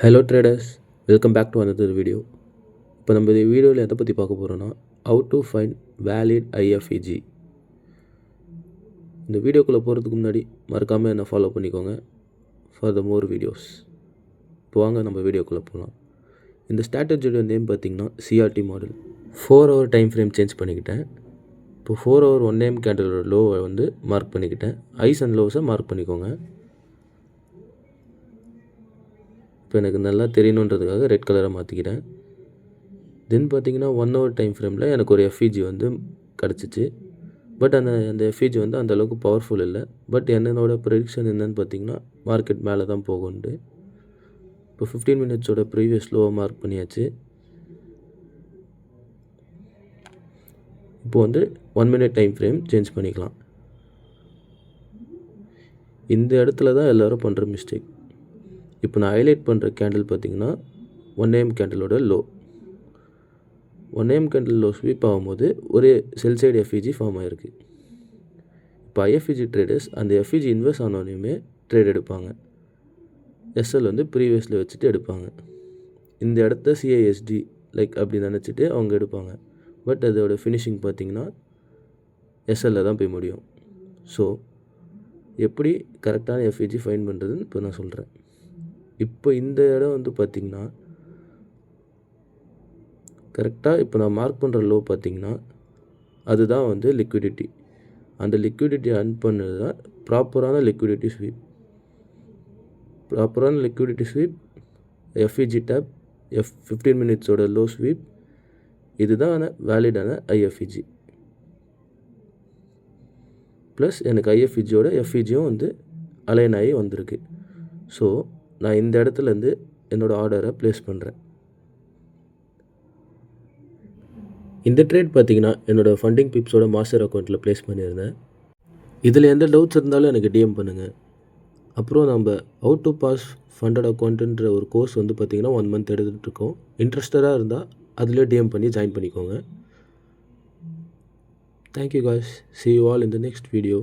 Hello traders, welcome back to another video. இப்போ நம்ம இந்த வீடியோவில் எதை பற்றி பார்க்க போகிறோன்னா, how to find valid IFEG. இந்த வீடியோக்குள்ளே போகிறதுக்கு முன்னாடி மறக்காமல் என்னை ஃபாலோ பண்ணிக்கோங்க ஃபார் த மோர் வீடியோஸ். இப்போ வாங்க நம்ம வீடியோக்குள்ளே போகலாம். இந்த ஸ்ட்ராட்டஜியோட நேம் பார்த்திங்கன்னா CRT model. 4 hour time frame change பண்ணிக்கிட்டேன். இப்போ 4 hour 1 AM கேண்டலோட லோவை வந்து மார்க் பண்ணிக்கிட்டேன். ஐஸ் அண்ட் லோஸை மார்க் பண்ணிக்கோங்க. இப்போ எனக்கு நல்லா தெரியணுன்றதுக்காக ரெட் கலரை மாற்றிக்கிறேன். தென் பார்த்திங்கன்னா 1 hour டைம் ஃப்ரேமில் எனக்கு ஒரு எஃப்இஜி வந்து கிடச்சிச்சு. பட் அந்த எஃப்இஜி வந்து அந்தளவுக்கு பவர்ஃபுல் இல்லை. பட் என்னோடய ப்ரெடிக்ஷன் என்னென்னு பார்த்திங்கன்னா மார்க்கெட் மேலே தான் போகும்ண்டு. இப்போ 15 minutesோட ப்ரீவியஸ் லோவை மார்க் பண்ணியாச்சு. இப்போ வந்து 1 minute டைம் ஃப்ரேம் சேஞ்ச் பண்ணிக்கலாம். இந்த இடத்துல தான் எல்லோரும் பண்ணுற மிஸ்டேக். இப்போ நான் ஹைலைட் பண்ணுற கேண்டில் பார்த்திங்கன்னா 1 AM கேண்டிலோட low. 1 AM candle low sweep ஆகும்போது ஒரு செல் சைடு எஃப்இஜி ஃபார்ம் ஆகிருக்கு. இப்போ ஐஎஃப்இஜி ட்ரேடர்ஸ் அந்த எஃப்இஜி இன்வெஸ்ட் ஆனோடனே ட்ரேட் எடுப்பாங்க. எஸ்எல் வந்து ப்ரீவியஸில் வச்சுட்டு எடுப்பாங்க. இந்த இடத்த சிஐஎஸ்டி லைக் அப்படி நினச்சிட்டு அவங்க எடுப்பாங்க. பட் அதோட ஃபினிஷிங் பார்த்திங்கன்னா எஸ்எல்லில் தான் போய் முடியும். ஸோ எப்படி கரெக்டான எஃப்இஜி ஃபைண்ட் பண்ணுறதுன்னு இப்போ நான் சொல்கிறேன். இப்போ இந்த இடம் வந்து பார்த்திங்கன்னா கரெக்டாக இப்போ நான் மார்க் பண்ணுற லோ பார்த்திங்கன்னா அதுதான் வந்து லிக்விடிட்டி. அந்த லிக்விடிட்டி அர்ன் பண்ணது தான் ப்ராப்பரான லிக்விடிட்டி ஸ்வீப். ப்ராப்பரான லிக்விடிட்டி ஸ்வீப், எஃப்இஜி டேப், 15 minutesோட லோ ஸ்வீப், இதுதான் வேலிடான ஐஎஃப்இஜி. ப்ளஸ் எனக்கு ஐஎஃப்இஜியோட எஃப்இஜியும் வந்து அலைன் ஆகி வந்திருக்கு. ஸோ நான் இந்த இடத்துலேருந்து என்னோடய ஆர்டரை ப்ளேஸ் பண்ணுறேன். இந்த ட்ரேட் பார்த்திங்கன்னா என்னோடய ஃபண்டிங் பிப்ஸோட மாஸ்டர் அக்கௌண்ட்டில் ப்ளேஸ் பண்ணியிருந்தேன். இதில் எந்த டவுட்ஸ் இருந்தாலும் எனக்கு டிஎம் பண்ணுங்கள். அப்புறம் நம்ம ஹவு டு பாஸ் ஃபண்டட் அக்கௌண்ட்டுன்ற ஒரு கோர்ஸ் வந்து பார்த்திங்கன்னா 1 month எடுத்துகிட்ருக்கோம். இன்ட்ரெஸ்டடாக இருந்தால் அதில் டிஎம் பண்ணி ஜாயின் பண்ணிக்கோங்க. Thank you guys. See you all in the next video.